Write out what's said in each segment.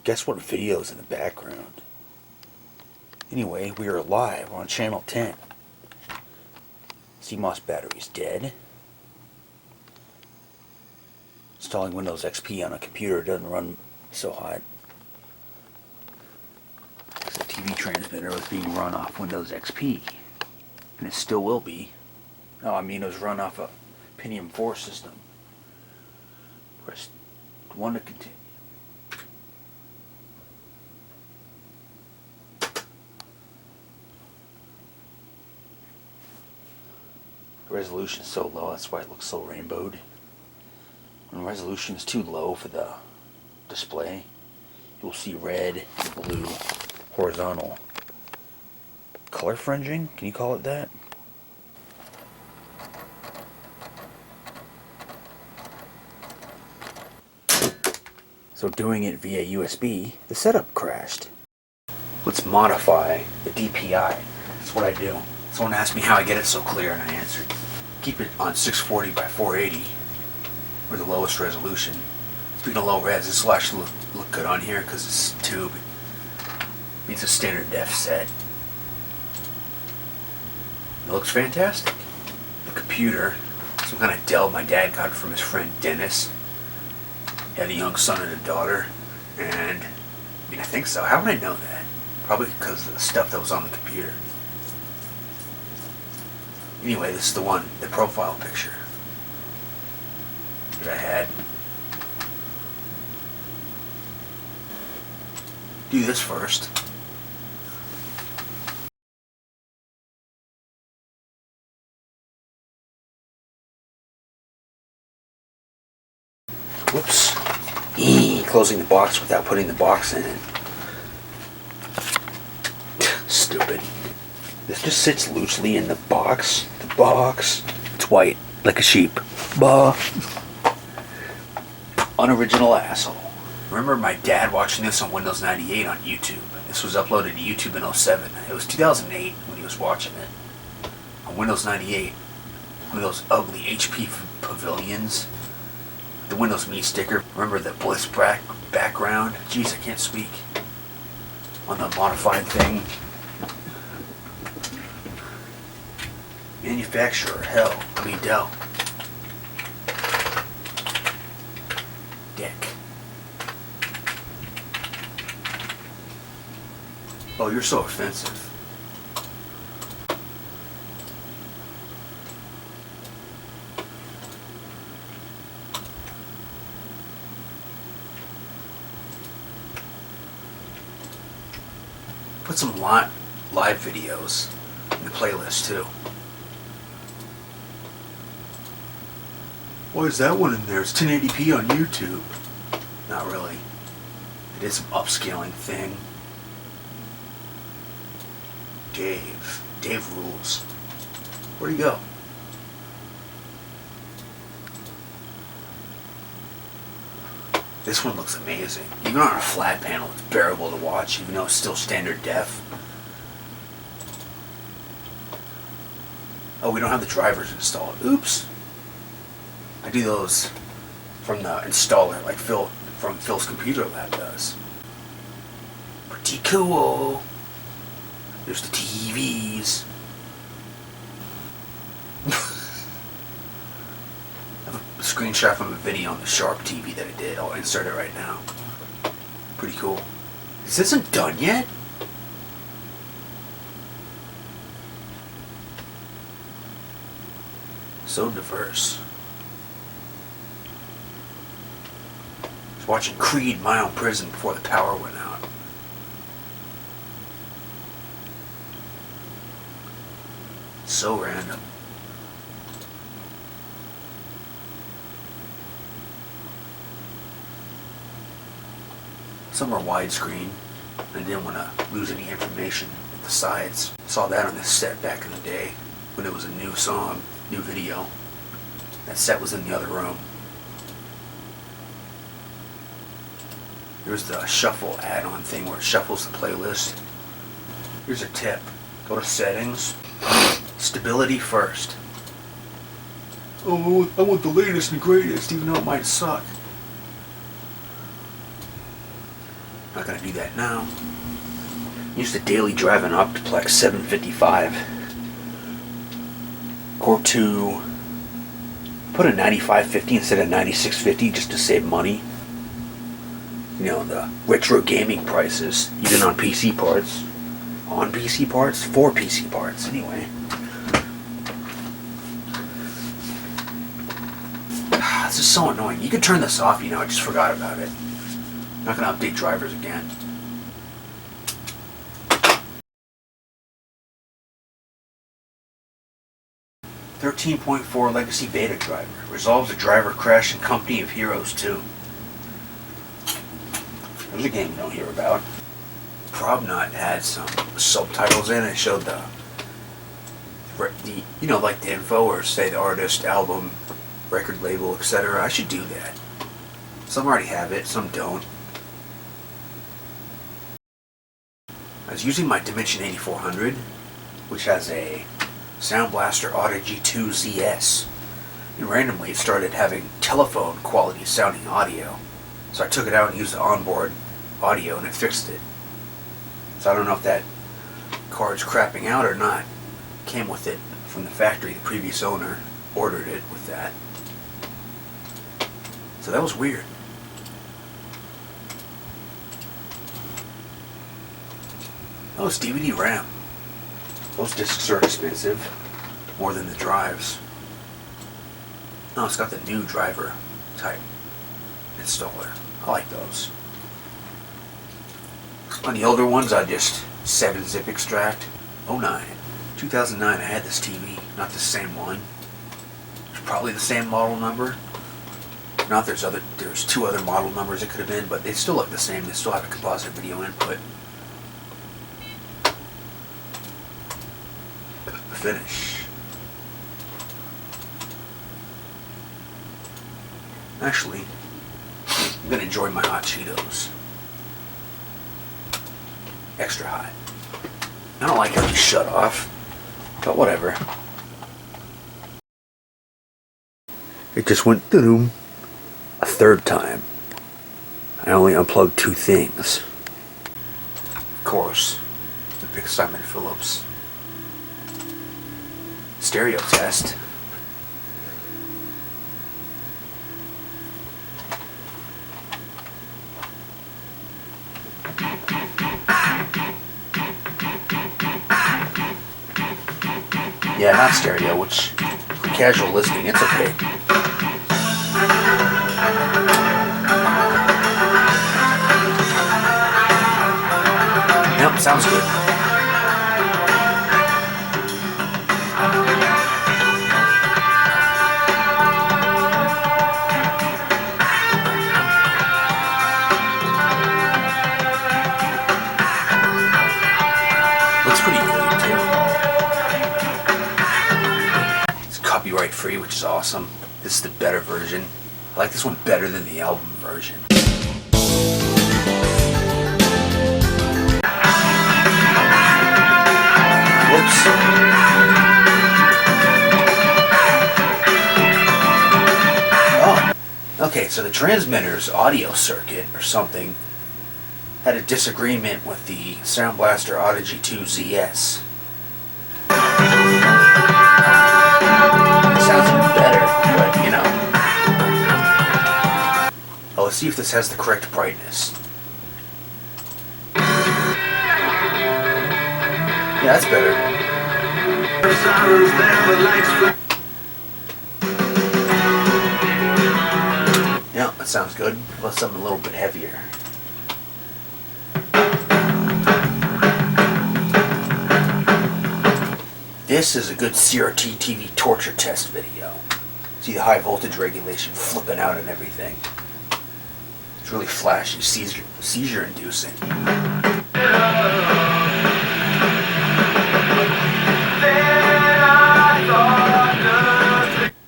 Guess what video's in the background? Anyway, we are live on channel 10. CMOS battery's dead. Installing Windows XP on a computer doesn't run so hot. The TV transmitter was being run off Windows XP. And it still will be. No, I mean it was run off a Pentium 4 system. Press 1 to continue. The resolution is so low, that's why it looks so rainbowed. When resolution is too low for the display, you'll see red and blue horizontal color fringing. Can you call it that? So doing it via USB, the setup crashed. Let's modify the DPI. That's what I do. Someone asked me how I get it so clear, and I answered. Keep it on 640 by 480, or the lowest resolution. Speaking of low res, this will actually look good on here because it's tube. It's a standard def set. It looks fantastic. The computer, some kind of Dell my dad got from his friend Dennis. He had a young son and a daughter, and I mean, I think so. How would I know that? Probably because of the stuff that was on the computer. Anyway, this is the one, the profile picture that I had. Do this first. Whoops. Closing the box without putting the box in it. Stupid. This just sits loosely in the box. The box. It's white, like a sheep. Bah. Unoriginal asshole. Remember my dad watching this on Windows 98 on YouTube. This was uploaded to YouTube in 07. It was 2008 when he was watching it. On Windows 98. One of those ugly HP pavilions. The Windows Me sticker. Remember the Bliss background? Jeez, I can't speak. On the modified thing. Manufacturer, hell, I mean Dell. Dick. Oh, you're so offensive. Put some live videos in the playlist too. Why is that one in there? It's 1080p on YouTube. Not really. It is some upscaling thing. Dave rules. Where'd he go? This one looks amazing. Even on a flat panel, it's bearable to watch, even though it's still standard def. Oh, we don't have the drivers installed. Oops. I do those from the installer, like Phil from Phil's Computer Lab does. Pretty cool. There's the TVs. I have a screenshot from a video on the Sharp TV that I did. I'll insert it right now. Pretty cool. This isn't done yet? So diverse. Watching Creed in my own prison before the power went out. So random. Some are widescreen. I didn't want to lose any information at the sides. Saw that on this set back in the day when it was a new song, new video. That set was in the other room. Here's the shuffle add-on thing where it shuffles the playlist. Here's a tip. Go to settings. Stability first. Oh, I want the latest and greatest, even though it might suck. Not gonna do that now. Used to daily drive an Optiplex 755. Core 2. Put a 9550 instead of 9650 just to save money. You know, the retro gaming prices, even on PC parts. On PC parts? For PC parts, anyway. This is so annoying. You can turn this off, you know, I just forgot about it. I'm not going to update drivers again. .4 Legacy Beta Driver. Resolves a driver crash in Company of Heroes 2. There's a game you don't hear about. Probnut had some subtitles in it. It showed the you know, like the info or say the artist, album, record label, etc. I should do that. Some already have it, some don't. I was using my Dimension 8400, which has a Sound Blaster Audigy 2 ZS, and randomly it started having telephone quality sounding audio. So I took it out and used the onboard audio and it fixed it. So I don't know if that card's crapping out or not. Came with it from the factory. The previous owner ordered it with that. So that was weird. Oh, it's DVD RAM. Those discs are expensive. More than the drives. Oh, it's got the new driver type installer. I like those. On the older ones, I just 7-zip extract. 09. 2009, I had this TV. Not the same one. It's probably the same model number. Not there's two other model numbers it could have been, but they still look the same. They still have a composite video input. Finish. Actually, I'm gonna enjoy my hot Cheetos. Extra hot. I don't like how they shut off, but whatever. It just went through a third time. I only unplugged 2 things. Of course, the big Simon Phillips stereo test. Yeah, not stereo, which for casual listening, it's okay. Yep, sounds good. Looks pretty good too. It's copyright free, which is awesome. This is the better version. I like this one better than the album version. Whoops. Oh, okay, so the transmitter's audio circuit or something had a disagreement with the Sound Blaster Audigy 2 ZS. It sounds even better, but you know. Oh, let's see if this has the correct brightness. Yeah, that's better. Yeah, that sounds good. Plus something a little bit heavier. This is a good CRT TV torture test video. See the high voltage regulation flipping out and everything. It's really flashy, seizure inducing.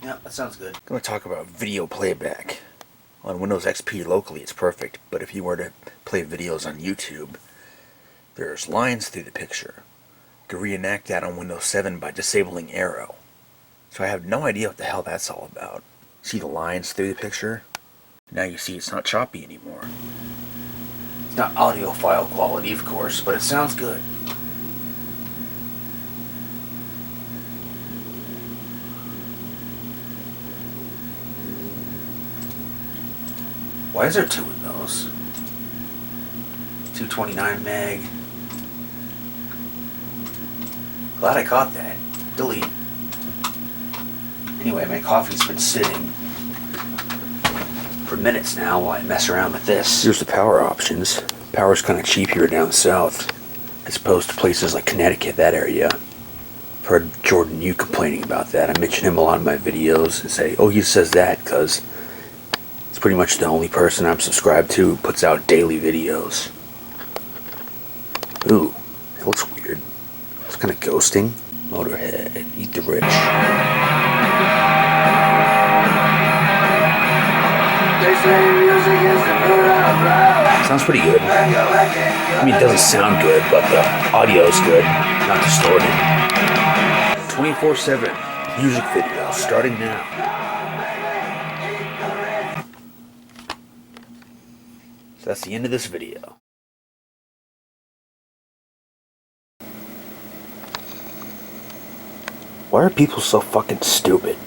Yeah, that sounds good. I'm going to talk about video playback. On Windows XP locally it's perfect, but if you were to play videos on YouTube, there's lines through the picture. You can reenact that on Windows 7 by disabling Arrow. So I have no idea what the hell that's all about. See the lines through the picture? Now you see it's not choppy anymore. It's not audiophile quality, of course, but it sounds good. Why is there two of those? 229 meg. Glad I caught that. Delete. Anyway, my coffee's been sitting for minutes now while I mess around with this. Here's the power options. Power's kind of cheap here down south, as opposed to places like Connecticut, that area. I've heard Jordan Yu complaining about that. I mention him a lot in my videos and say, oh, he says that because it's pretty much the only person I'm subscribed to who puts out daily videos. Ooh, that looks weird. It's kind of ghosting. Motorhead, Eat the Rich. Sounds pretty good. I mean, it doesn't sound good, but the audio's good, not distorted. 24/7 music video starting now. So that's the end of this video. Why are people so fucking stupid?